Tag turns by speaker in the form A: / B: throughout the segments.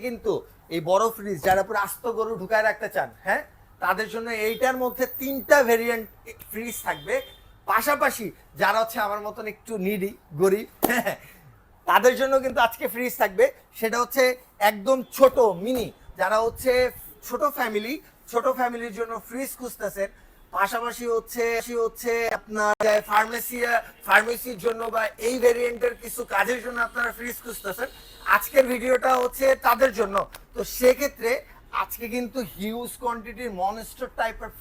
A: কিন্তু এই বড় ফ্রিজ যারা পুরো আস্ত গরু ঢুকায় রাখতে চান, হ্যাঁ, তাদের জন্য এইটার মধ্যে 3টা ভেরিয়েন্ট ফ্রিজ থাকবে। পাশাপাশি যারা হচ্ছে আমার মতন একটু নিডি গরিব, হ্যাঁ, তাদের জন্য কিন্তু আজকে ফ্রিজ থাকবে। সেটা হচ্ছে একদম ছোট মিনি, যারা হচ্ছে ছোট ফ্যামিলির জন্য ফ্রিজ খুঁজতেছেন। পাশাপাশি হচ্ছে আপনার ফার্মেসির জন্য বা এই ভেরিয়েন্টের কিছু কাজের জন্য আপনারা ফ্রিজ খুঁজতেছেন। আজকের ভিডিওটা হচ্ছে তাদের জন্য। তো সেক্ষেত্রে আজকে কিন্তু হিউজ কোয়ান্টিটির মনস্টার টাইপের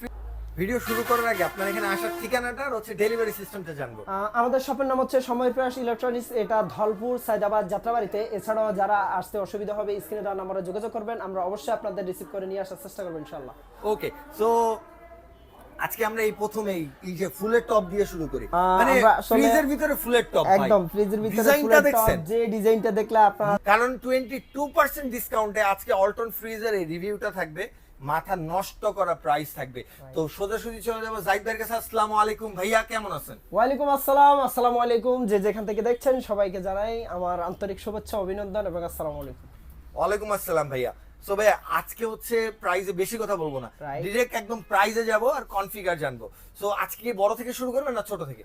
A: ভিডিও শুরু করার আগে আপনার এখানে আসার ঠিকানাটা আর হচ্ছে ডেলিভারি সিস্টেমটা জানবো।
B: আমাদের শপের নাম হচ্ছে সময় প্রয়াস ইলেকট্রনিক্স, এটা ধলপুর সায়দাবাদ যাত্রাবাড়িতে। এছাড়াও যারা আসতে অসুবিধা হবে স্ক্রিনে দেওয়া নম্বরে যোগাযোগ করবেন, আমরা অবশ্যই আপনাদের রিসিভ করে নিয়ে আসার চেষ্টা করবো ইনশাআল্লাহ।
A: ওকে, সো আজকে আমরা এই প্রথমেই এই যে ফুলের টপ দিয়ে শুরু করি। মানে ফ্রিজের ভিতরে ফুলের টপ,
B: একদম ফ্রিজের ভিতরে
A: ডিজাইনটা দেখছেন,
B: যে ডিজাইনটা দেখলে আপনারা,
A: কারণ 22% ডিসকাউন্টে আজকে অল্টন ফ্রিজের এই রিভিউটা থাকবে, মাথা নষ্ট করা প্রাইস থাকবে। তো সোজাসুজি চলে যাবো জাহিদ ভাইয়ের কাছে। আসসালামু আলাইকুম ভাইয়া, কেমন আছেন?
B: ওয়ালাইকুম আসসালাম। আসসালামু আলাইকুম, যে যেখান থেকে দেখছেন সবাইকে জানাই আমার আন্তরিক শুভেচ্ছা, অভিনন্দন এবং আসসালামু আলাইকুম।
A: ওয়ালাইকুম আসসালাম ভাইয়া। সো ভাইয়া আজকে হচ্ছে প্রাইসে বেশি কথা বলবো না, ডাইরেক্ট একদম প্রাইসে যাব আর কনফিগার জানবো। সো আজকে বড় থেকে শুরু করবেন না ছোট থেকে?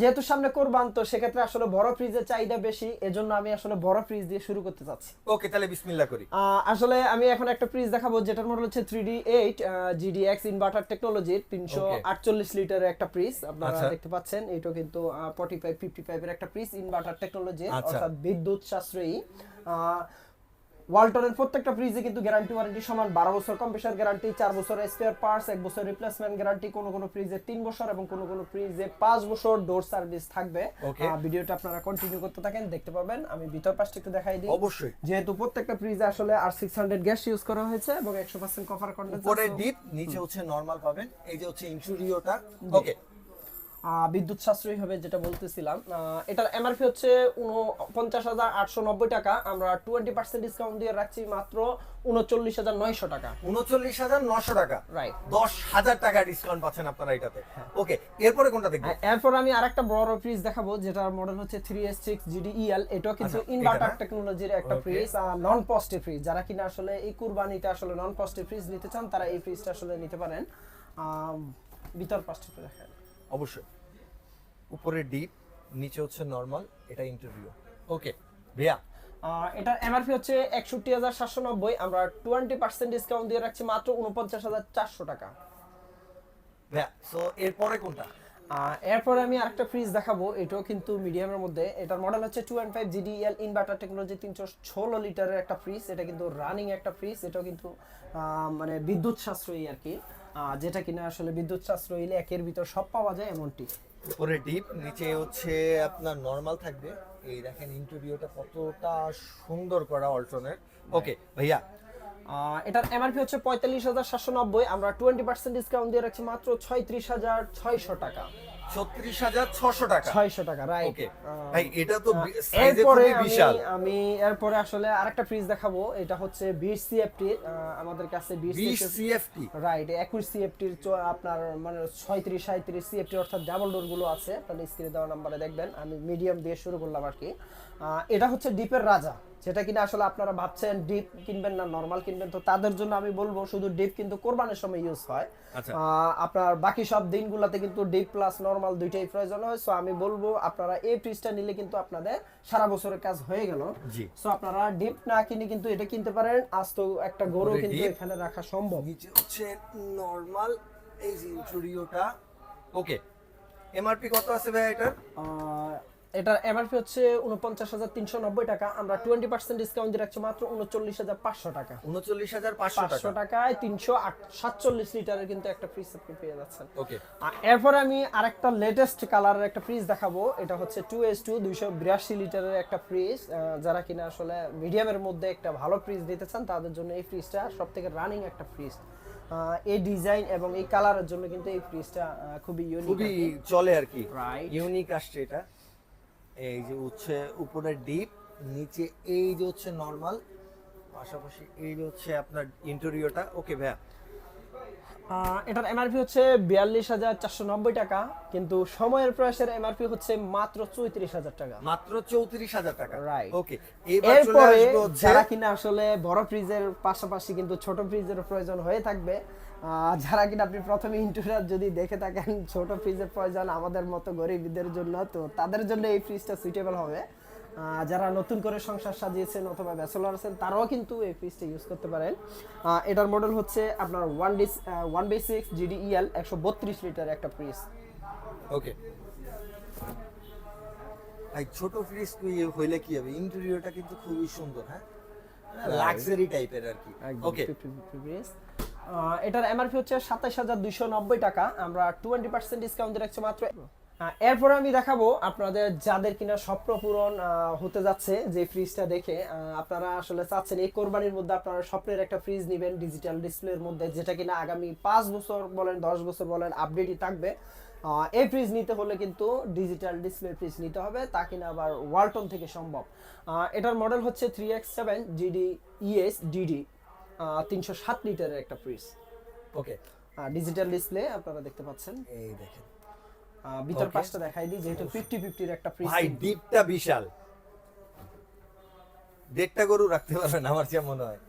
B: যেহেতু সামনে কুরবান, তো সেক্ষেত্রে আসলে বড় ফ্রিজের চাহিদা বেশি, এজন্য আমি আসলে বড় ফ্রিজ দিয়ে শুরু করতে চাচ্ছি।
A: ওকে, তাহলে বিসমিল্লাহ করি।
B: আসলে আমি এখন একটা ফ্রিজ দেখাবো যেটার মডেল হচ্ছে 3D8 GDX ইনভার্টার টেকনোলজির 348 লিটারের একটা ফ্রিজ। আপনারা দেখতে পাচ্ছেন এটা কিন্তু 45-55 এর একটা ফ্রিজ, ইনভার্টার টেকনোলজি, অর্থাৎ বিদ্যুৎ সাশ্রয়ী। ওয়ালটনের প্রত্যেকটা ফ্রিজে কিন্তু গ্যারান্টি ওয়ারেন্টি সমান, 12 বছর কম্প্রেসার গ্যারান্টি, 4 বছর স্পেয়ার পার্টস, 1 বছর রিপ্লেসমেন্ট গ্যারান্টি, কোন ফ্রিজে 3 বছর এবং কোন ফ্রিজে 5 বছর ডোর সার্ভিস থাকবে। ভিডিওটা আপনারা কন্টিনিউ করতে থাকেন, দেখতে পাবেন। আমি ভিতর পাশটা একটু দেখাই দিই।
A: অবশ্যই, যেহেতু
B: প্রত্যেকটা ফ্রিজে আসলে R600 গ্যাস ইউজ করা হয়েছে এবং 100% কপার কন্ডেন্সার।
A: উপরে ডিপ, নিচে হচ্ছে নরমাল পাবেন। এই যে হচ্ছে ইন্টেরিয়রটা, ওকে,
B: বিদ্যুৎ সাশ্রয়ী হবে যেটা বলতেছিলাম। এটার এমআরপি হচ্ছে 49,890 টাকা, আমরা 20% ডিসকাউন্ট দিয়ে রাখছি মাত্র 39,900 টাকা।
A: 39,900 টাকা,
B: রাইট,
A: 10,000 টাকা ডিসকাউন্ট পাচ্ছেন আপনারা এটাতে। ওকে, এরপরে কোনটা দেখবেন?
B: এরপর আমি আরেকটা বড় ফ্রিজ দেখাবো যেটার মডেল হচ্ছে 3S6 GDEL। এটা কিন্তু ইনভার্টার টেকনোলজির একটা ফ্রিজ, নন পজিটিভ ফ্রিজ। যারা কিনা আসলে এই কুরবানিতে আসলে নন পজিটিভ ফ্রিজ নিতে চান, তারা এই ফ্রিজটা আসলে নিতে পারেন। ভিতর পাশটা দেখেন।
A: অবশ্যই, উপরে ডিপ, নিচে হচ্ছে নরমাল, এটা ইন্টারভিউ। ওকে ভাইয়া,
B: এটার এমআরপি হচ্ছে 61,790, আমরা 20% ডিসকাউন্ট দিয়ে রাখছি মাত্র 49,400 টাকা।
A: ভাইয়া সো এরপরে কোনটা?
B: এরপরে আমি আরেকটা ফ্রিজ দেখাবো, এটাও কিন্তু মিডিয়ামের মধ্যে। এটার মডেল হচ্ছে 2.5 GDEL ইনভার্টার টেকনোলজি, 316 লিটারের একটা ফ্রিজ। এটা কিন্তু রানিং একটা ফ্রিজ, এটাও কিন্তু মানে বিদ্যুৎ সাশ্রয়ী আর কি, যেটা কিনা আসলে বিদ্যুৎ সাশ্রয়ী একের ভিতর সব পাওয়া যায় এমনটি।
A: উপরে ডিপ, নিচে হচ্ছে আপনার নরমাল থাকবে। এই দেখেন ইন্টেরিয়রটা কতটা সুন্দর করা অল্টনের। ওকে ভাইয়া,
B: এটার এমআরপি হচ্ছে 45,790, আমরা 20% ডিসকাউন্ট দিয়ে রাখছি মাত্র 36,600 টাকা।
A: 36,600 টাকা,
B: 600 টাকা, রাইট।
A: ওকে ভাই, এটা তো সাইজে খুবই বিশাল।
B: আমি এরপরে আসলে আরেকটা ফ্রিজ দেখাবো, এটা হচ্ছে 20 CFT। আমাদের কাছে
A: 20 CFT,
B: রাইট, 21 CFT আপনার মানে 36-37 CFT অর্থাৎ ডাবল ডোর গুলো আছে। তাহলে স্ক্রিনে দেওয়া নম্বরে দেখবেন। আমি মিডিয়াম দিয়ে শুরু করলাম আর কি। এটা হচ্ছে ডিপের রাজা, যেটা কিনা আসলে আপনারা ভাবছেন ডিপ কিনবেন না নরমাল কিনবেন, তো তাদের জন্য আমি বলবো শুধু ডিপ কিন্তু কোরবানির সময় ইউজ হয়। আপনার বাকি সব দিনগুলোতে কিন্তু ডিপ প্লাস নরমাল দুইটাই প্রয়োজন হয়। সো আমি বলবো আপনারা এই ফ্রিজটা নিলে কিন্তু আপনাদের সারা বছরের কাজ হয়ে গেল। সো আপনারা ডিপ না কিনে কিন্তু এটা কিনতে পারেন। আজ তো একটা গরু কিন্তু এখানে রাখা সম্ভব।
A: নিচে হচ্ছে নরমাল, এই যে ইন্টেরিয়রটা। ওকে, এমআরপি কত আছে ভাই এটার?
B: এটার এমআরপি হচ্ছে 49,390 টাকা, আমরা 20% ডিসকাউন্ট দিয়ে রাখছি মাত্র 39,500 টাকা।
A: 39,500
B: টাকায় 347 লিটারের কিন্তু একটা ফ্রিজ আপনি পেয়ে যাচ্ছেন।
A: ওকে,
B: এরপরে আমি আরেকটা লেটেস্ট কালারের একটা ফ্রিজ দেখাবো। এটা হচ্ছে 2S2 282 লিটারের একটা ফ্রিজ। যারা কিনা আসলে মিডিয়ামের মধ্যে একটা ভালো ফ্রিজ দিতে চান, তাদের জন্য এই ফ্রিজটা সবথেকে রানিং একটা ফ্রিজ। এই ডিজাইন এবং এই কালারের জন্য কিন্তু এই ফ্রিজটা খুবই ইউনিক,
A: খুবই চলে আর কি, ইউনিক আসছে এটা। এই যে হচ্ছে উপরে ডিপ, নিচে এই যে হচ্ছে নরমাল, পাশাপাশি এই যে হচ্ছে আপনার ইন্টেরিয়রটা। ওকে ভাইয়া,
B: এটার এমআরপি হচ্ছে 42,490 টাকা, কিন্তু সময়ের প্রয়াসের এমআরপি হচ্ছে মাত্র 34,000 টাকা।
A: মাত্র 34,000 টাকা,
B: রাইট।
A: ওকে। এবার চলে
B: এরপরে
A: আসবে হচ্ছে
B: যারা কিনা আসলে বড় ফ্রিজের পাশাপাশি কিন্তু ছোট ফ্রিজের প্রয়োজন হয়ে থাকবে, যারা কিনা আপনি প্রথমে ইন্টুরা যদি দেখে থাকেন ছোট ফ্রিজের প্রয়োজন আমাদের মতো গরিবদের জন্য, তো তাদের জন্য এই ফ্রিজটা সুইটেবল হবে। যারা নতুন করে সংসার সাজিয়েছেন অথবা ব্যাচেলর আছেন তারাও কিন্তু এই ফ্রিজটা ইউজ করতে পারেন। এটার মডেল হচ্ছে আপনার 1B6 GDEL 132 লিটার একটা ফ্রিজ।
A: ওকে। এই ছোট ফ্রিজ হইলে কি হবে, ইন্টেরিয়রটা কিন্তু খুবই সুন্দর, হ্যাঁ, লাক্সারি টাইপের আর কি। ওকে,
B: এটার এমআরপি হচ্ছে 27,290 টাকা, আমরা 20% ডিসকাউন্ট দিয়ে রাখছি মাত্র। এরপরে আমি দেখাবো আপনাদের যাদের কিনা স্বপ্ন পূরণ হতে যাচ্ছে যে ফ্রিজটা দেখে আপনারা আসলে চাচ্ছেন এই কোরবানির মধ্যে আপনারা স্বপ্নের একটা ফ্রিজ নেবেন ডিজিটাল ডিসপ্লের মধ্যে, যেটা কিনা আগামী 5 বছর বলেন 10 বছর বলেন আপডেটই থাকবে। এই ফ্রিজ নিতে হলে কিন্তু ডিজিটাল ডিসপ্লে ফ্রিজ নিতে হবে, তা কিনা আবার ওয়ালটন থেকে সম্ভব। এটার মডেল হচ্ছে 3X7 GDES DD 307 লিটারের একটা ফ্রিজ।
A: ওকে,
B: ডিজিটাল ডিসপ্লে আপনারা দেখতে পাচ্ছেন।
A: এই দেখেন
B: ভিতর পাশটা দেখাই দিই, যেহেতু 50-50 এর একটা ফ্রিজ।
A: ভাই ডিপটা বিশাল, দেড়টা গরু রাখতে পারবেন আমার যা মনে হয়।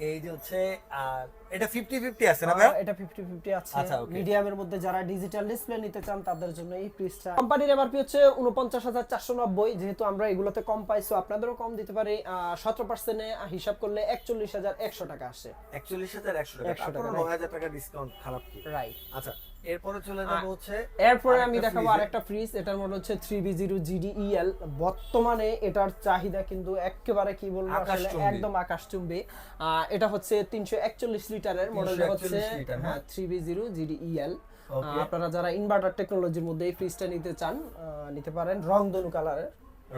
A: এই যে হচ্ছে আর এটা 50-50 আছে না ভাই?
B: এটা 50-50 আছে।
A: আচ্ছা, ওকে।
B: মিডিয়ামের মধ্যে যারা ডিজিটাল ডিসপ্লে নিতে চান তাদের জন্য এই ফ্রিজটা। কোম্পানির এমআরপি হচ্ছে 49,490, যেহেতু আমরা এগুলোতে কম পাইছো আপনাদেরও কম দিতে পারি। 17% এ হিসাব করলে 41,100 টাকা আসে।
A: 41,100 টাকা,
B: 100 টাকা,
A: 9,000 টাকা ডিসকাউন্ট, খারাপ কি?
B: রাইট।
A: আচ্ছা, এরপরে চলে যাব হচ্ছে
B: এরপরে আমি দেখাবো আরেকটা ফ্রিজ, এটার মডেল হচ্ছে 3B0 GDEL। বর্তমানে এটার চাহিদা কিন্তু একেবারে কি বলবো আসলে একদম আকাশচুম্বী। এটা হচ্ছে 341 লিটারের মডেল হচ্ছে 3B0 GDEL। আপনারা যারা ইনভার্টার টেকনোলজির মধ্যে এই ফ্রিজটা নিতে চান নিতে পারেন, রংধনু কালারের।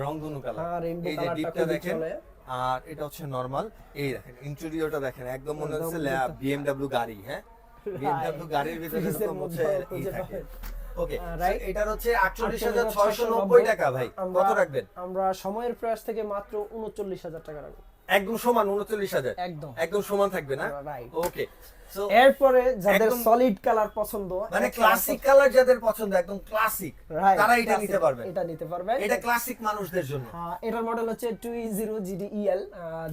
A: রংধনু কালার,
B: রেইনবো
A: এই যে
B: কালারটা
A: ডিপটা
B: খুবই
A: দেখেন,
B: চলে।
A: আর এটা হচ্ছে নরমাল। এই দেখেন ইন্টেরিয়রটা দেখেন, একদম মনে হচ্ছে BMW গাড়ি, হ্যাঁ, BMW গাড়ির ভিতরে এরকম হচ্ছে এই থাকে। ওকে, এটার হচ্ছে 48,690 টাকা। ভাই কত রাখবেন?
B: আমরা সময়ের প্রয়াস থেকে মাত্র 39,000 টাকা রাখবো।
A: একদম সমান 39,000, একদম সমান থাকবে না? ওকে। সো
B: এরপরে যাদের সলিড কালার পছন্দ,
A: মানে ক্লাসিক কালার যাদের পছন্দ, একদম ক্লাসিক, তারা এটা নিতে পারবেন। এটা ক্লাসিক মানুষদের জন্য।
B: হ্যাঁ, এটার মডেল হচ্ছে 2E0 GDEL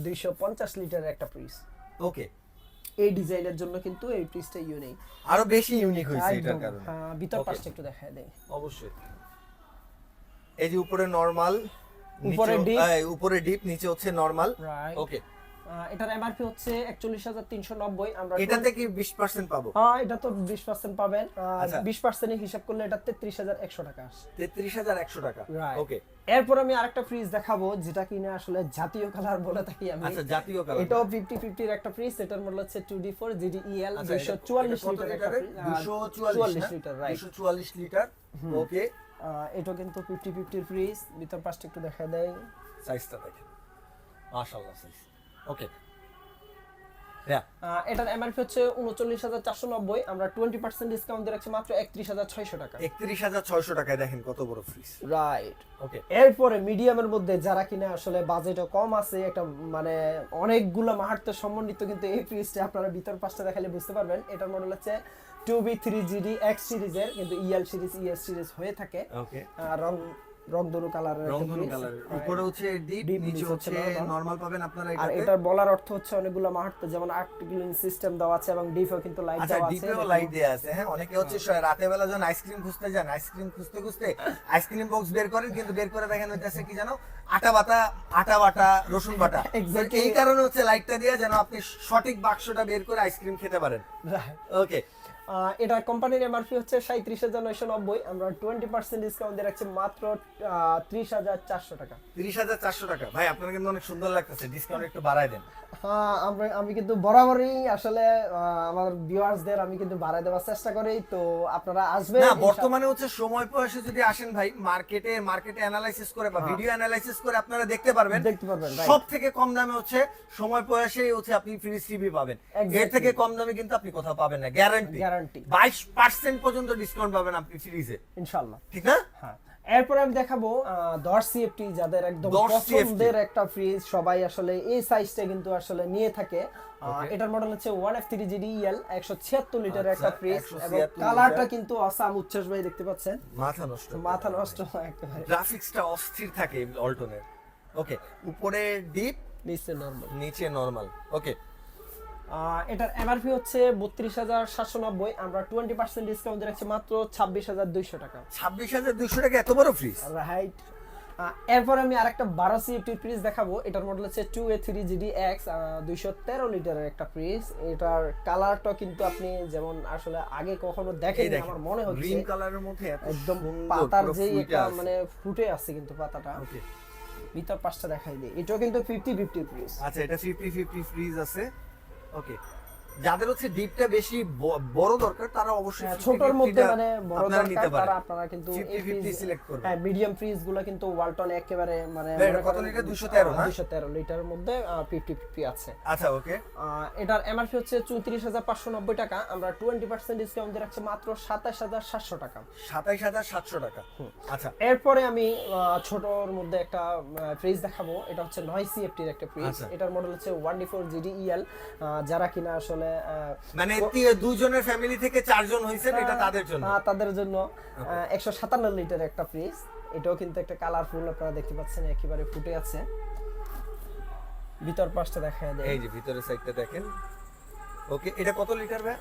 B: 250 লিটারের একটা ফ্রিজ।
A: ওকে,
B: এই ডিজাইনের জন্য কিন্তু এই ফ্রিজটা ইউনিক,
A: আরো বেশি ইউনিক হয়েছে এটার কারণে।
B: ভিতর পাশটা একটু দেখায় দেই।
A: অবশ্যই। এই যে উপরে নরমাল, উপরে ডিপ, নিচে হচ্ছে নরমাল। ওকে,
B: এটার এমআরপি হচ্ছে 41,390, আমরা
A: এটাতে কি 20% পাবো?
B: হ্যাঁ, এটা তো 20% পাবেন। 20% এর হিসাব করলে এটা 33,100 টাকা আসে।
A: 33,100 টাকা, ওকে।
B: এরপর আমি আরেকটা ফ্রিজ দেখাবো যেটা কিনা আসলে জাতীয় কালার বলে থাকি আমি।
A: আচ্ছা, জাতীয় কালার।
B: এটাও 50-50 এর একটা ফ্রিজ, এটার মডেল হচ্ছে 2D4 GDEL 244 লিটার একটা fridge.
A: 244 litre, right, 244 litre. Okay,
B: এটা কিন্তু 50-50 এর ফ্রিজ। ভিতর পাশটা একটু দেখা দেয়,
A: সাইজটা দেখেন, মাশাআল্লাহ সাইজ। ওকে,
B: এটার এমআরপি হচ্ছে 39,490, আমরা 20% ডিসকাউন্ট দিয়ে রাখছি মাত্র 31,600 টাকা।
A: 31,600 টাকায় দেখেন কত বড় ফ্রিজ,
B: রাইট।
A: ওকে।
B: এরপরে মিডিয়ামের মধ্যে যারা কিনা আসলে বাজেটও কম আছে, একটা মানে অনেকগুলো মাহাত্ম্য সম্বন্ধিত কিন্তু এই ফ্রিজটা আপনারা ভিতর পাশটা দেখালে বুঝতে পারবেন। এটার মডেল হচ্ছে 2B3 GD X সিরিজের, কিন্তু EL সিরিজ ES সিরিজ হয়ে থাকে।
A: ওকে,
B: রংধনু কালারের,
A: উপরে হচ্ছে ডিপ, নিচে হচ্ছে নরমাল পাবেন আপনারা।
B: আর এটার বলার অর্থ হচ্ছে অনেকগুলো মাহাত্ম্য, যেমন আর্টিকুলিং সিস্টেম দেওয়া আছে এবং ডিপও কিন্তু লাইট দেওয়া আছে।
A: ডিপেও লাইট দেওয়া আছে, হ্যাঁ। অনেকে হচ্ছে রাতে বেলা যখন আইসক্রিম খুঁজতে যান, আইসক্রিম খুঁজতে আইসক্রিম বক্স বের করেন, কিন্তু বের করে দেখেন হচ্ছে কি জানো, আটা বাটা রসুন বাটা। এই কারণে হচ্ছে লাইটটা দিয়ে যেন আপনি সঠিক বাক্সটা বের করে আইসক্রিম খেতে পারেন। ওকে,
B: এটা কোম্পানির এমআরপি হচ্ছে 37,990, আমরা 20% ডিসকাউন্ট দিয়ে রাখছি মাত্র 30,400 টাকা।
A: 30,400 টাকা। ভাই আপনার কিন্তু অনেক সুন্দর লাগতেছে, ডিসকাউন্ট একটু বাড়ায় দেন।
B: হ্যাঁ, আমি কিন্তু বরাবরই আসলে আমার ভিউয়ার্সদের আমি কিন্তু বাড়ায় দেওয়ার চেষ্টা করি, তো আপনারা আসবেন।
A: না, বর্তমানে হচ্ছে সময় পয়সা যদি আসেন ভাই, মার্কেটে অ্যানালাইসিস করে বা ভিডিও অ্যানালাইসিস করে আপনারা দেখতে পারবেন সব থেকে কম দামে হচ্ছে সময় পয়সায় হচ্ছে আপনি ফ্রিজ টিভি পাবেন। এর থেকে কম দামে কিন্তু আপনি কোথাও পাবেন না, গ্যারান্টি। 22% পর্যন্ত ডিসকাউন্ট পাবেন আপনি ফ্রিজে,
B: ইনশাআল্লাহ,
A: ঠিক না?
B: হ্যাঁ। এরপর আমি দেখাবো 10 সিএফটি, যাদের একদম
A: 10
B: পছন্দের একটা ফ্রিজ, সবাই আসলে এই সাইজটা কিন্তু আসলে নিয়ে থাকে। এটার মডেল হচ্ছে 1F3GDEL 176 লিটারের একটা ফ্রিজ, এবং কালারটা কিন্তু অসাম। উচ্ছ্বাস ভাই দেখতে পাচ্ছেন, মাথা নষ্ট একেবারে।
A: গ্রাফিক্সটা অস্থির থাকে অল্টনের। ওকে, উপরে ডিপ, নিচে নরমাল। ওকে,
B: এটার এমআরপি হচ্ছে 32,790, আমরা 20% ডিসকাউন্ট রাখছি মাত্র 26,200 টাকা।
A: 26,200 টাকা এত বড় ফ্রিজ,
B: রাইট। এরপর আমি আরেকটা 12 সিএফটি ফ্রিজ দেখাবো। এটার মডেল হচ্ছে 2A3GDX 213 লিটারের একটা ফ্রিজ। এটার কালারটা কিন্তু আপনি যেমন আসলে আগে কখনো দেখেননি, আমার মনে হচ্ছে
A: গ্রিন কালারের মধ্যে
B: একদম পাতার যে একটা মানে ফুটে আছে কিন্তু পাতাটা।
A: ওকে,
B: ভিতর পাশটা দেখাই দিই, এটাও কিন্তু 50-50 ফ্রিজ।
A: আচ্ছা, এটা 50-50 ফ্রিজ আছে। ওকে, যাদের হচ্ছে ডিপটা বেশি বড় দরকার তারা অবশ্যই
B: ছোটর মধ্যে মানে বড় দরকার তারা আপনারা কিন্তু
A: 50-50 সিলেক্ট করবেন।
B: হ্যাঁ, মিডিয়াম ফ্রিজ গুলো কিন্তু ওয়ালটন একেবারে মানে
A: কত লিটার? 213 না?
B: 213 লিটারের মধ্যে 50-50 আছে।
A: আচ্ছা, ওকে।
B: এটার এমআরপি হচ্ছে 34,590 টাকা, আমরা 20% ডিসকাউন্ট দিয়ে রাখছি মাত্র 27,700 টাকা।
A: 27,700 টাকা। আচ্ছা,
B: এরপরে আমি ছোটর মধ্যে একটা ফ্রিজ দেখাবো। এটা হচ্ছে 9 সিএফটির একটা ফ্রিজ। এটার মডেল হচ্ছে 1D4GDEL, যারা কিনা আসলে
A: মানে দুজনের ফ্যামিলি থেকে 4 জন হইছেন, এটা তাদের জন্য।
B: তাদের জন্য 157 লিটার একটা ফ্রিজ। এটাও কিন্তু একটা কালারফুল, আপনারা দেখতে পাচ্ছেন একেবারে ফুটে আছে। ভিতর পাশটা দেখায় দেয়,
A: এই যে ভিতরের সাইডটা দেখেন। ওকে, এটা কত লিটার ভাই?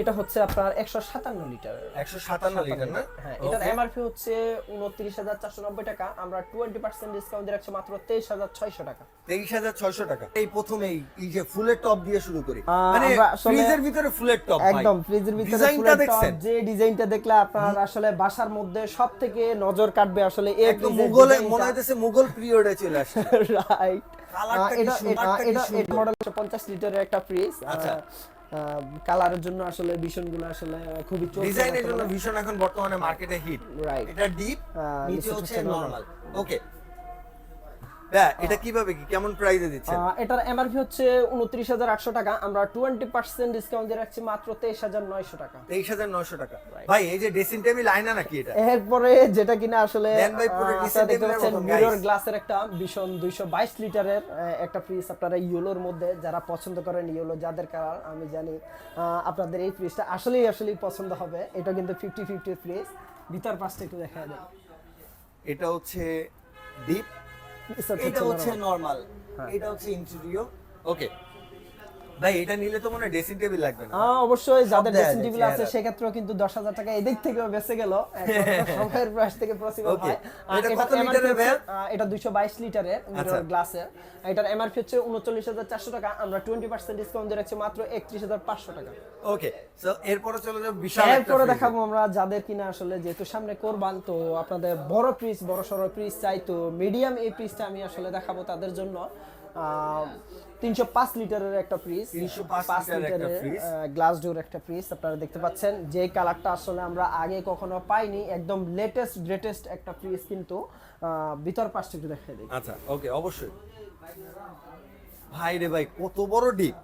B: এটা হচ্ছে আপনার 157 লিটার।
A: 157 লিটার না?
B: হ্যাঁ, এটার এমআরপি হচ্ছে 29,490 টাকা, আমরা 20% ডিসকাউন্ট দিয়ে রাখছি মাত্র 23,600 টাকা।
A: 23,600 টাকা। এই প্রথমেই এই যে ফুলের টপ দিয়ে শুরু করি, মানে ফ্রিজের ভিতরে ফুলের টপ ভাই,
B: একদম ফ্রিজের ভিতরে
A: ডিজাইনটা দেখছেন?
B: যে ডিজাইনটা দেখলে আপনার আসলে বাসার মধ্যে সবথেকে নজর কাটবে আসলে এই
A: একদম মুঘল, মনে হইতেছে মুঘল পিরিয়ডে চলে আসছে।
B: রাইট। এটা মডেল 50 লিটারের একটা ফ্রিজ।
A: আচ্ছা,
B: কালারের জন্য আসলে ভীষণগুলো আসলে খুবই চলছে,
A: ডিজাইনের জন্য ভীষণ এখন বর্তমানে মার্কেটে হিট।
B: রাইট।
A: এটা ডিপ, নিচে হচ্ছে নরমাল। ওকে, হ্যাঁ, এটা কিভাবে কি কেমন প্রাইসে দিচ্ছেন?
B: এটার এমআরপি হচ্ছে 29,800 টাকা, আমরা 20% ডিসকাউন্ট দিয়ে রাখছি মাত্র 23,900 টাকা।
A: 23,900 টাকা। ভাই, এই যে ড্রেসিং টেবিল আয়না নাকি এটা?
B: এরপরে যেটা কিনা আসলে মিরর গ্লাসের একটা ভীষণ 222 লিটারের একটা ফ্রিজ। আপনারা ইয়েলোর মধ্যে যারা পছন্দ করেন, ইয়েলো যাদের কালার, আমি জানি আপনাদের এই ফ্রিজটা আসলেই পছন্দ হবে। এটা কিন্তু 50-50 ফ্রিজ। ভিতর পাশটা একটু দেখা দেয়,
A: এটা হচ্ছে ডিপ, এটা হচ্ছে নরমাল, এটা হচ্ছে ইন্টেরিয়র। ওকে ভাই, এটা নিলে তো মনে হয় ড্রেসিং টেবিল লাগবে না?
B: অবশ্যই, যাদের ড্রেসিং টেবিল আছে সেক্ষেত্রেও কিন্তু 10,000 টাকা এদিক থেকেও বেঁচে গেল, সবের প্রাইস থেকে পসিবল হয়।
A: এটা কত লিটারের ভাই?
B: এটা 222 লিটারের মিরর গ্লাসের। এটার এমআরপি হচ্ছে 39,400 টাকা, আমরা 20% ডিসকাউন্ট দিয়ে রাখছি মাত্র 31,500 টাকা।
A: ওকে, সো এরপরে চলে যাব বিশাল একটা
B: এরপরে দেখাবো আমরা যাদের কিনা আসলে যেহেতু সামনে কোরবান, তো আপনাদের বড় ফ্রিজ, বড় সরো ফ্রিজ চাই, তো মিডিয়াম এই ফ্রিজটা আমি আসলে দেখাবো তাদের জন্য। 305 লিটারের একটা ফ্রিজ,
A: 305 লিটারের
B: গ্লাস ডোর একটা ফ্রিজ। আপনারা দেখতে পাচ্ছেন যে কালারটা আসলে আমরা আগে কখনো পাইনি, একদম লেটেস্ট গ্রেটেস্ট একটা ফ্রিজ কিন্তু। ভিতর পাশটা একটু দেখাই দিই।
A: আচ্ছা, ওকে, অবশ্যই। ভাই রে ভাই, কত বড় ডিপ,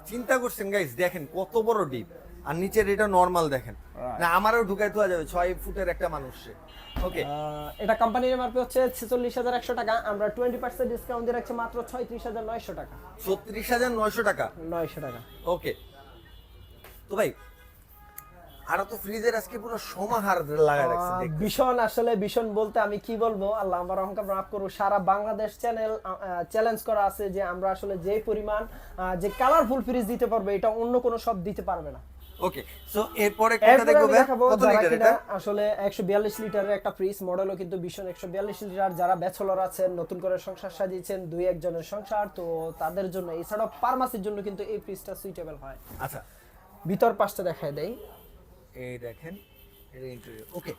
A: চিন্তা করছেন গাইস, দেখেন কত বড় ডিপ। আর নিচের এটা নরমাল দেখেন না, আমারও ঢুকাই দেওয়া যাবে 6 ফুটের একটা মানুষে। ওকে,
B: এটা কোম্পানির এমআরপি হচ্ছে 46,100 টাকা, আমরা 20% ডিসকাউন্ট দিয়ে রাখছি মাত্র 36,900 টাকা।
A: 36,900 টাকা।
B: 900 টাকা।
A: ওকে, তো ভাই আর তো ফ্রিজের আজকে পুরো সমাহার লাগা রাখছে।
B: ভীষণ বলতে আমি কি বলবো, আল্লাহ আমার অহংকার মাফ করুন, সারা বাংলাদেশ চ্যালেঞ্জ করা আছে যে আমরা আসলে যে পরিমাণ যে কালারফুল ফ্রিজ দিতে পারবে, এটা অন্য কোনো সব দিতে পারবে না।
A: ওকে, সো এরপরে কোনটা দেখবো ভাই? কত লিটার এটা?
B: আসলে 142 লিটারের একটা ফ্রিজ, মডেলও কিন্তু ভীষণ 142 লিটার। যারা ব্যাচেলর আছেন, নতুন করে সংসার সাজিয়েছেন, 2-1 জনের সংসার, তো তাদের জন্য, এছাড়াও ফার্মাসির জন্য কিন্তু এই ফ্রিজটা সুইটেবল হয়।
A: আচ্ছা,
B: ভিতর পাশটা দেখায় দেই,
A: এই দেখেন, এটা ইন্টেরিয়র। ওকে,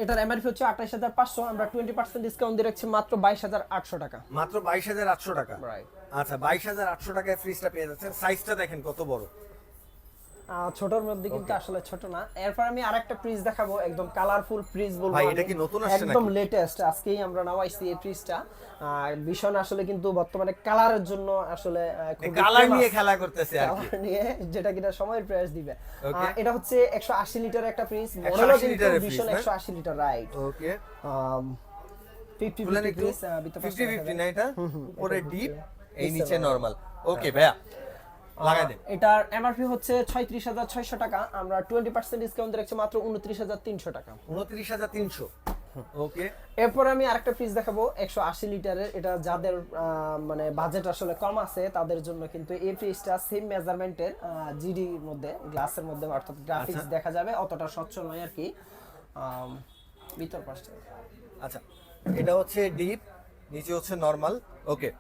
B: এটার এমআরপি হচ্ছে 28,500, আমরা 20% ডিসকাউন্ট দিয়ে রাখছি মাত্র 22,800 টাকা।
A: মাত্র 22,800 টাকা।
B: রাইট।
A: আচ্ছা, 22,800 টাকায় ফ্রিজটা পেয়ে যাচ্ছেন। সাইজটা দেখেন কত বড়।
B: ছোটর মধ্যে কিন্তু আসলে ছোট না। এরপর আমি আরেকটা ফ্রিজ দেখাবো, একদম কালারফুল ফ্রিজ বলবো
A: ভাই,
B: আমি।
A: এটা কি নতুন আসছে
B: একদম
A: নাকি?
B: লেটেস্ট, আজকেই আমরা নামাইছি এই ফ্রিজটা। ভীষণ আসলে কিন্তু বর্তমানে কালারের জন্য আসলে
A: কালার নিয়ে খেলা করতেছে আর কি,
B: কালার নিয়ে, যেটা কিনা সময়ের প্রয়াস দিবে।
A: Okay.
B: এটা হচ্ছে 180 লিটার একটা ফ্রিজ,
A: 180
B: মডেলও কিন্তু
A: লিটারের
B: ভীষণ
A: fridge,
B: 180 লিটার, রাইট।
A: ওকে
B: 50 ফ্রিজ,
A: 50-50 না এটা? উপরে
B: এটা
A: ডিপ,
B: হচ্ছে
A: এই নিচে
B: normal।
A: নরমাল। ওকে ভাইয়া, লাগাই দেন।
B: এটার এমআরপি হচ্ছে 36,600 টাকা, আমরা 20% ডিসকাউন্ট রাখছি মাত্র 29,300 টাকা।
A: 29,300। ওকে,
B: এরপর আমি আরেকটা ফ্রিজ দেখাবো 180 লিটারের। এটা যাদের মানে বাজেট আসলে কম আছে তাদের জন্য কিন্তু এই ফ্রিজটা সেম মেজারমেন্টের, জিডি এর মধ্যে, গ্লাসের মধ্যে, অর্থাৎ গ্রাফিক্স দেখা যাবে, অতটা স্বচ্ছ নয় আর কি। ভিতর পাশটা,
A: আচ্ছা, এটা হচ্ছে ডিপ, নিচে হচ্ছে নরমাল। ওকে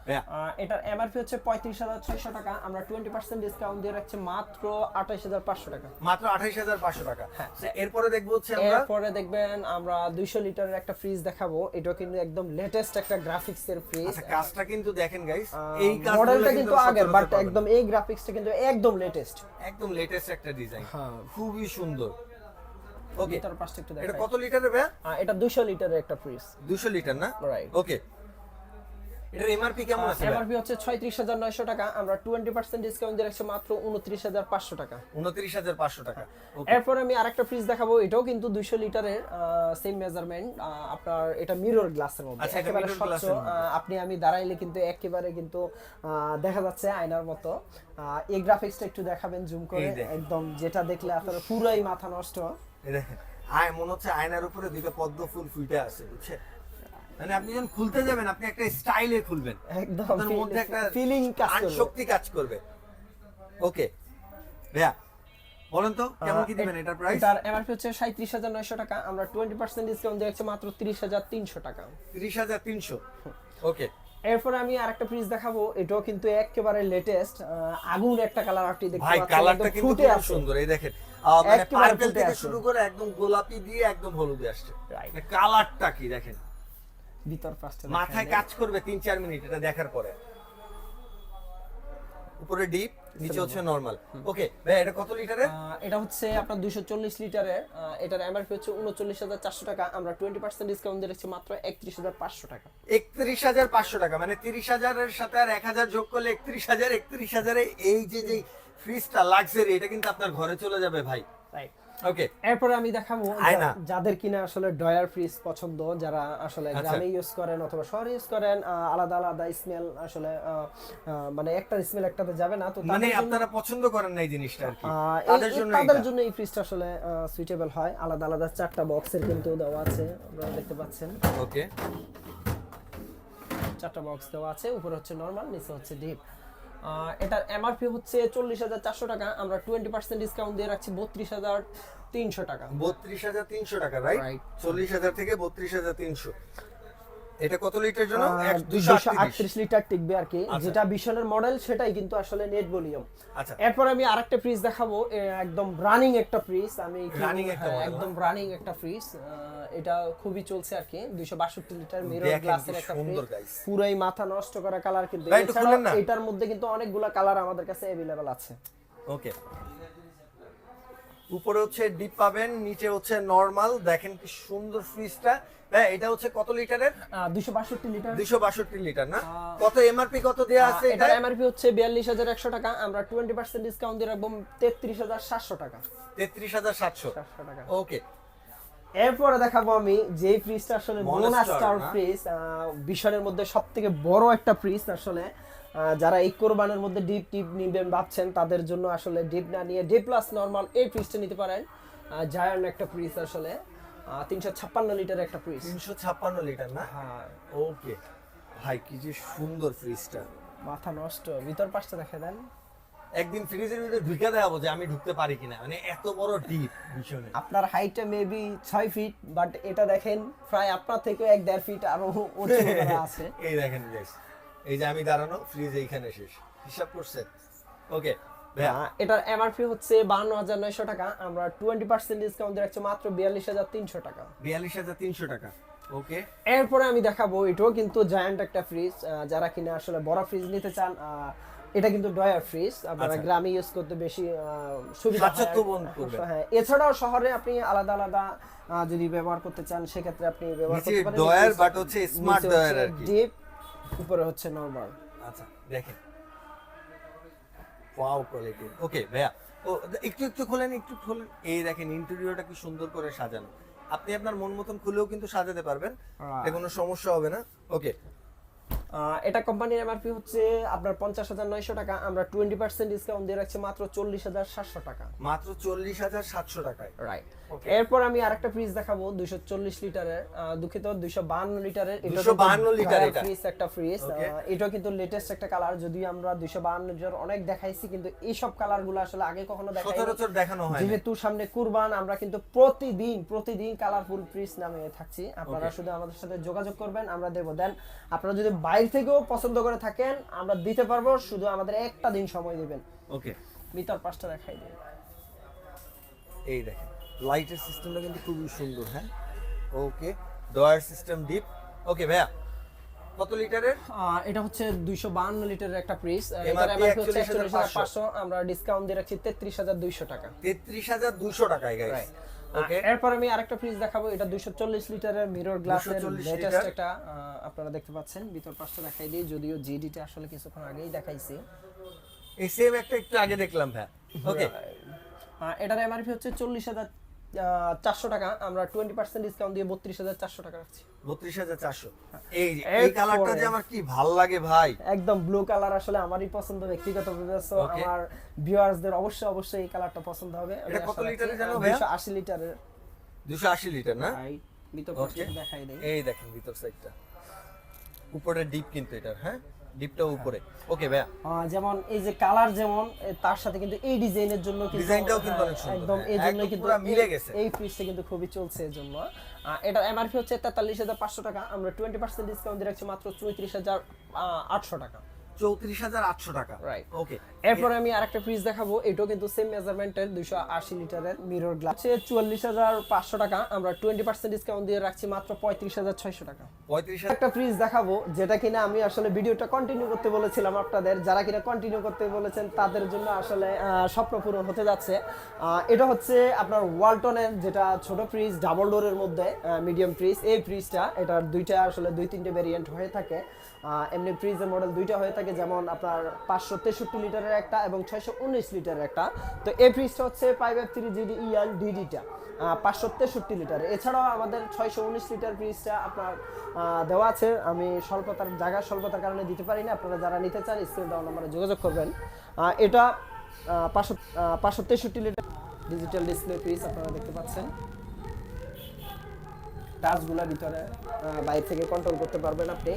A: ভাইয়া,
B: এটার এমআরপি হচ্ছে 35,600 টাকা, আমরা 20% ডিসকাউন্ট দিয়ে রাখছি মাত্র 28,500 টাকা।
A: মাত্র 28,500 টাকা।
B: হ্যাঁ।
A: এরপরে দেখবো হচ্ছে আমরা,
B: এরপরে দেখবেন আমরা 200 লিটারের একটা ফ্রিজ দেখাবো। এটা কিন্তু একদম লেটেস্ট একটা গ্রাফিক্স এর ফ্রিজ।
A: আচ্ছা কাজটা কিন্তু দেখেন গাইস, এই কাজগুলো
B: মডেলটা কিন্তু আগের, বাট
A: সচরাচর
B: একদম এই গ্রাফিক্সটা কিন্তু একদম লেটেস্ট,
A: একদম লেটেস্ট একটা ডিজাইন,
B: হ্যাঁ।
A: খুবই সুন্দর। ওকে,
B: ভিতর পাশটা একটু
A: এটা
B: দেখাই।
A: কত লিটারের ভাইয়া?
B: এটা 200 লিটারের একটা ফ্রিজ,
A: 200 লিটার না?
B: রাইট।
A: ওকে, এটার এমআরপি কেমন আছে ভাইয়া?
B: এমআরপি হচ্ছে 36,900 টাকা, আমরা 20% ডিসকাউন্ট দিয়ে রাখছি মাত্র 29,500 টাকা।
A: 29,500 টাকা। ওকে,
B: এরপর আমি আরেকটা ফ্রিজ দেখাবো, এটাও কিন্তু 200 লিটারের, সেম মেজারমেন্ট। আপনার এটা মিরর গ্লাসের মধ্যে,
A: আচ্ছা, এটা
B: একেবারে
A: mirror
B: স্বচ্ছ।
A: glass-এর মধ্যে।
B: আপনি আমি দাঁড়াইলে কিন্তু একেবারে কিন্তু দেখা যাচ্ছে আয়নার মতো। এই গ্রাফিক্সটা একটু দেখাবেন জুম করে,
A: এই দেখেন।
B: একদম যেটা দেখলে আসলে পুরাই মাথা নষ্ট।
A: এই দেখেন, মনে হচ্ছে আয়নার উপরে দুটো পদ্ম ফুল ফুটে আছে, বুঝছেন? মানে আপনি যখন খুলতে যাবেন, আপনি একটা স্টাইলে খুলবেন,
B: একদম
A: আপনার মধ্যে একটা
B: ফিলিং কাজ করবে।
A: শক্তি কাজ করবে। ওকে ভাইয়া, বলেন তো কেমন কি দিবেন এটার প্রাইস?
B: এটার এমআরপি হচ্ছে 37,900 টাকা, আমরা 20% ডিসকাউন্ট দিয়ে রাখছি মাত্র 30,300 টাকা।
A: 30,300। ওকে,
B: এরপর আমি আরেকটা ফ্রিজ দেখাবো, এটাও কিন্তু একেবারে লেটেস্ট, আগুন একটা কালার আপনি দেখতে
A: ভাই
B: পাচ্ছেন,
A: কালারটা
B: একদম
A: কিন্তু
B: ফুটে
A: খুব
B: আছে।
A: সুন্দর, এই দেখেন মানে
B: একেবারে
A: পার্পল
B: ফুটে
A: থেকে
B: আছে।
A: শুরু করে একদম গোলাপি দিয়ে একদম হলুদে আসছে।
B: Right.
A: মানে কালারটা কি দেখেন,
B: ভিতর পাশটা
A: মাথায় কাজ করবে 3-4 মিনিট এটা দেখার পরে। উপরে ডিপ, নিচে হচ্ছে নরমাল। ওকে ভাই, এটা কত লিটারের?
B: এটা হচ্ছে আপনার 240 লিটারের, এটার এমআরপি হচ্ছে 39,400 টাকা, আমরা 20% ডিসকাউন্ট দিয়ে রাখছি মাত্র 31,500 টাকা।
A: 31,500 টাকা, মানে 30,000 এর সাথে আর 1,000 যোগ করলে 31,000। 31,000 এ এই যে ফ্রিজটা লাক্সারি, এটা কিন্তু আপনার ঘরে চলে যাবে ভাই।
B: রাইট।
A: ওকে,
B: এরপরে আমি দেখাবো
A: আয়না।
B: যাদের কিনা আসলে ডয়ার ফ্রিজ পছন্দ, যারা আসলে
A: আচ্ছা।
B: গ্রামে ইউজ করেন অথবা শহরে ইউজ করেন, আলাদা আলাদা স্মেল আসলে মানে একটা স্মেল একটাতে যাবে না, তো
A: মানে
B: তাদের জন্য
A: আপনারা পছন্দ করেন না এই জিনিসটা আর কি,
B: তাদের
A: তাদের জন্য
B: জন্য এই ফ্রিজটা আসলে সুইটেবল হয়। আলাদা আলাদা 4টা বক্সের কিন্তু দেওয়া আছে, আপনারা দেখতে পাচ্ছেন।
A: ওকে,
B: 4টা বক্স দেওয়া আছে, উপরে হচ্ছে নরমাল, নিচে হচ্ছে ডিপ। এটার এমআরপি হচ্ছে 40,400 টাকা, আমরা 20% ডিসকাউন্ট দিয়ে রাখছি 32,300 টাকা।
A: 32,300 টাকা, রাইট?
B: Right.
A: 40,000 থেকে 32,300। এটা কত লিটার জন্য?
B: 238 লিটার টিকবে আর কি,
A: আচ্ছা।
B: যেটা বিশনের মডেল সেটাই কিন্তু আসলে নেট ভলিউম।
A: আচ্ছা,
B: এরপর আমি আরেকটা ফ্রিজ দেখাবো, একদম রানিং একটা ফ্রিজ। আমি
A: Running একটা model,
B: একদম রানিং একটা ফ্রিজ, এটা খুবই চলছে আর কি। 262 লিটার মিরর
A: দেখেন
B: গ্লাসের
A: কি
B: একটা
A: সুন্দর
B: ফ্রিজ,
A: guys।
B: পুরাই মাথা নষ্ট করা কালার কিন্তু।
A: ভাই, একটু
B: এছাড়াও
A: খুলেন না।
B: এটার মধ্যে কিন্তু অনেকগুলা কালার আমাদের কাছে अवेलेबल আছে।
A: ওকে, উপরে হচ্ছে ডিপ পাবেন, নিচে হচ্ছে নরমাল। দেখেন কি সুন্দর ফ্রিজটা। হ্যাঁ, এটা হচ্ছে কত লিটারের?
B: 262 লিটার।
A: 262 লিটার না? কত এমআরপি কত দেয়া আছে এটা?
B: এটার এমআরপি হচ্ছে 42,100 টাকা, আমরা 20% ডিসকাউন্ট দিয়ে রাখবো 33,700 টাকা।
A: 33,700
B: টাকা।
A: ওকে,
B: এরপরে দেখাবো আমি যে ফ্রিজটা আসলে
A: Monster
B: মনস্টার
A: না?
B: ফ্রিজ, বিশনের মধ্যে সবথেকে বড় একটা ফ্রিজ আসলে। যারা এই কোরবানের মধ্যে ডিপ টিপ নিবেন ভাবছেন, তাদের জন্য আসলে ডিপ না নিয়ে ডি প্লাস নরমাল এই ফ্রিজটা নিতে পারেন। জায়ান্ট একটা ফ্রিজ আসলে, 356 লিটার একটা ফ্রিজ।
A: 356 লিটার না?
B: হ্যাঁ,
A: ওকে ভাই, কি যে সুন্দর ফ্রিজটা,
B: মাথা নষ্ট। ভিতর পাশটা দেখে দেন।
A: একদিন ফ্রিজের ভিতরে ঢুকে দেখাবো যে আমি ঢুকতে পারি কিনা, মানে এত বড় ডিপ ভীষণ।
B: আপনার হাইটটা মেবি 6 ফিট, বাট এটা দেখেন প্রায় আপনার থেকে 1-1.5 ফিট আরো উঁচু করা আছে।
A: এই দেখেন গাইস, এই যে আমি দাঁড়ানো, ফ্রিজ এইখানে শেষ, হিসাব করছেন? ওকে ভাইয়া,
B: এটার এমআরপি হচ্ছে 52,900 টাকা, আমরা 20% ডিসকাউন্ট দিয়ে রাখছি মাত্র 42,300 টাকা।
A: 42,300 টাকা। ওকে,
B: এরপরে আমি দেখাবো, এটাও কিন্তু জায়ান্ট একটা ফ্রিজ। যারা কিনা আসলে বড় ফ্রিজ নিতে চান, এটা কিন্তু ড্রয়ার ফ্রিজ, আপনারা
A: আচ্ছা।
B: গ্রামে ইউজ করতে বেশি সুবিধা হয়।
A: স্বাচ্ছন্দ্য বোধ করবেন।
B: হ্যাঁ, এছাড়াও শহরে আপনি আলাদা আলাদা যদি ব্যবহার করতে চান সেক্ষেত্রে আপনি ব্যবহার
A: নিচে
B: করতে পারেন।
A: ড্রয়ার বাট হচ্ছে স্মার্ট ড্রয়ার আর কি।
B: ডিপ, উপরে হচ্ছে নরমাল।
A: আচ্ছা দেখেন ওয়াও কোয়ালিটি। ওকে ভাইয়া, ও একটু খোলেন, একটু খোলেন। এই দেখেন ইন্টেরিয়রটা কি সুন্দর করে সাজানো। আপনি আপনার মন মতন খুলেও কিন্তু সাজাতে পারবেন, এটা কোনো সমস্যা হবে না। ওকে,
B: এটা কোম্পানির এমআরপি হচ্ছে আপনার 50,900 টাকা, আমরা 20% ডিসকাউন্ট দিয়ে রাখছি মাত্র 40,700 টাকা।
A: মাত্র 40,700 টাকায়।
B: রাইট। এরপর আমি আরেকটা ফ্রিজ দেখাবো 240 লিটারের, দুঃখিত 252 লিটারের। এটা
A: 252 লিটার এটা
B: ফ্রিজ, একটা ফ্রিজ। এটা কিন্তু লেটেস্ট একটা কালার, যদিও আমরা 252 লিটার অনেক দেখাইছি, কিন্তু এই সব কালারগুলো আসলে আগে কখনো দেখাইনি,
A: সচরাচর দেখানো হয় না।
B: যেহেতু সামনে কুরবান, আমরা কিন্তু প্রতিদিন কালারফুল ফ্রিজ নামে থাকছি। আপনারা শুধু আমাদের সাথে যোগাযোগ করবেন, আমরা দেব। দেন আপনারা যদি বাইরে থেকেও পছন্দ করে থাকেন আমরা দিতে পারবো, শুধু আমাদের একটা দিন সময় দিবেন।
A: ওকে,
B: ভিতর পাঁচটা দেখাই দিই।
A: এই দেখেন লাইটের সিস্টেমটা কিন্তু খুবই সুন্দর। হ্যাঁ, ওকে, ড্রয়ার সিস্টেম ডিপ। ওকে ভাইয়া, কত লিটারের?
B: এটা হচ্ছে 252 লিটারের একটা ফ্রিজ, এটার
A: MRP
B: এমআরপি হচ্ছে
A: 41,500,
B: 41,500, আমরা ডিসকাউন্ট দিয়ে রাখছি 33,200 টাকা।
A: 33,200 টাকায় গাইস। ওকে,
B: এরপর আমি আরেকটা ফ্রিজ দেখাবো, এটা 240 লিটারের মিরর গ্লাসের
A: 240
B: লেটেস্ট
A: লিটার।
B: একটা, আপনারা দেখতে পাচ্ছেন। ভিতর পাঁচটা দেখাই দিই, যদিও জিডিটা আসলে কিছুক্ষণ আগেই দেখাইছি।
A: এই সেম একটা একটু আগে দেখলাম ভাই। ওকে,
B: এটার এমআরপি হচ্ছে 40,400 টাকা, আমরা 20% ডিসকাউন্ট দিয়ে 32,400 টাকা রাখছি।
A: 32,400। এই কালারটা যে আমার কি ভাল লাগে ভাই,
B: একদম ব্লু কালার, আসলে আমারই পছন্দ ব্যক্তিগতভাবে। So
A: Okay.
B: আমার ভিউয়ার্সদের অবশ্যই এই কালারটা পছন্দ হবে।
A: এটা কত লিটারের জানো ভাইয়া?
B: 280 লিটারের।
A: 280 লিটার না?
B: রাইট। ভিতর
A: Okay.
B: পাশে দেখাই দেই।
A: এই দেখেন ভিতর সাইডটা, উপরে ডিপ কিন্তু এটার। হ্যাঁ, ডিপটাও উপরে। ওকে ভাইয়া,
B: যেমন এই যে কালার, যেমন তার সাথে কিন্তু এই ডিজাইনের জন্য কিন্তু
A: ডিজাইনটাও কিন্তু অনেক সুন্দর।
B: একদম
A: হ্যাঁ,
B: এই জন্য
A: একদম
B: কিন্তু
A: পুরো মিলে গেছে।
B: এই ফ্রিজটা কিন্তু খুবই চলছে এর জন্য। এটার এমআরপি হচ্ছে 43,500 টাকা, আমরা 20% ডিসকাউন্ট দিয়ে রাখছি মাত্র 34,800 টাকা।
A: 34,800 টাকা।
B: রাইট।
A: ওকে,
B: এরপরে আমি আরেকটা ফ্রিজ দেখাবো, এটাও কিন্তু সেম মেজারমেন্টের 280 লিটারের মিরর গ্লাস, 44,500 টাকা, আমরা 20% ডিসকাউন্ট দিয়ে রাখছি মাত্র 35,600 টাকা।
A: 35,000।
B: একটা ফ্রিজ দেখাবো যেটা কিনা আমি আসলে ভিডিওটা কন্টিনিউ করতে বলেছিলাম আপনাদের, যারা কিনা কন্টিনিউ করতে বলেছেন তাদের জন্য আসলে স্বপ্ন পূরণ হতে যাচ্ছে। এটা হচ্ছে আপনার ওয়ালটনের যেটা ছোট ফ্রিজ, ডাবল ডোরের মধ্যে মিডিয়াম ফ্রিজ। এই ফ্রিজটা, এটার দুইটা আসলে 2-3টে ভেরিয়েন্ট হয়ে থাকে। এমনি ফ্রিজের মডেল দুইটা হয়ে থাকে, যেমন আপনার 563 লিটারের একটা এবং 619 লিটারের একটা। তো এই ফ্রিজটা হচ্ছে 5F3 GDEL DD-টা 563 লিটার। এছাড়াও আমাদের 619 লিটার ফ্রিজটা আপনার দেওয়া আছে, আমি স্বল্পতার কারণে দিতে পারি না। আপনারা যারা নিতে চান স্ক্রিনে দেওয়া নম্বরে যোগাযোগ করবেন। এটা 563 লিটার ডিজিটাল ডিসপ্লে ফ্রিজ, আপনারা দেখতে পাচ্ছেন। টাচগুলোর ভিতরে বাইরে থেকে কন্ট্রোল করতে পারবেন আপনি।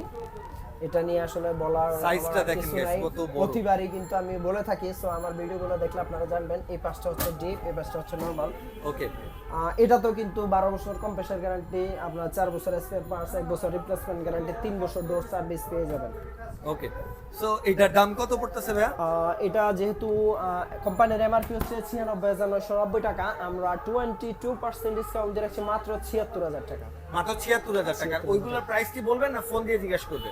B: এটা নিয়ে আসলে বলার
A: সাইজটা দেখেন
B: কিছু
A: guys,
B: নাই,
A: কত বড়।
B: প্রতিবারই কিন্তু আমি বলে থাকি। সো আমার ভিডিওগুলো দেখলে আপনারা জানবেন। এই পাঁচটা হচ্ছে ডিপ, এই পাঁচটা হচ্ছে নরমাল।
A: ওকে,
B: এটা তো কিন্তু 12 বছর কম্প্রেসার গ্যারান্টি, আপনার 4 বছর স্পেয়ার পার্টস, 1 বছর রিপ্লেসমেন্ট গ্যারান্টি, 3 বছর ডোর সার্ভিস পেয়ে যাবেন।
A: ওকে। সো এটার দাম কত পড়তেছে ভাইয়া?
B: এটা যেহেতু কোম্পানির এমআরপি হচ্ছে 96,990 টাকা, আমরা 22% ডিসকাউন্ট দিয়ে রাখছি মাত্র 76,000 টাকা।
A: মাত্র 76,000 টাকা। ওইগুলোর প্রাইস কি বলবেন না ফোন দিয়ে জিজ্ঞাসা করবে?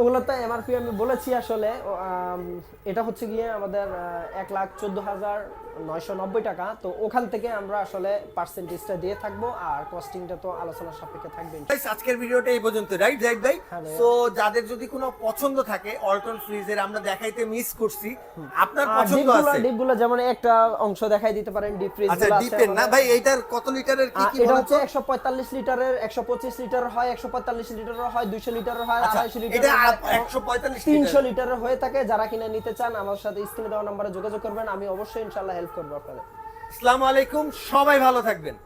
B: ওগুলো তো এমআরপি আমি বলেছি আসলে। এটা হচ্ছে গিয়ে আমাদের 1,14,990 টাকা। তো ওখান থেকে আমরা আসলে পার্সেন্টেজটা দিয়ে থাকবো, আর কস্টিংটা তো আলোচনার সাপেক্ষে থাকবে।
A: গাইস, আজকের ভিডিওটা এই পর্যন্ত, রাইট ভাই?
B: হ্যাঁ ভাইয়া।
A: সো যাদের যদি কোনো পছন্দ থাকে ওয়ালটন ফ্রিজের, আমরা দেখাইতে মিস করছি, আপনার পছন্দ আছে
B: ডিপগুলো যেমন একটা অংশ দেখাই দিতে পারেন, ডিপ ফ্রিজ।
A: আচ্ছা, ডিপের না ভাই, এইটার কত লিটারের কি কি
B: এটা
A: বলতো?
B: হচ্ছে 145 লিটারের, 125 লিটারের হয়, 145 লিটারের হয়, 200 লিটারের হয়,
A: আচ্ছা,
B: 250 লিটারের
A: এটা
B: হয়,
A: 145
B: 300
A: লিটার।
B: লিটারের হয়ে থাকে। যারা কিনা নিতে চান আমার সাথে স্ক্রিনে দেওয়া নম্বরে যোগাযোগ করবেন, আমি অবশ্যই ইনশাআল্লাহ হেল্প করবো আপনাদের।
A: আসসালামু আলাইকুম, সবাই ভালো থাকবেন।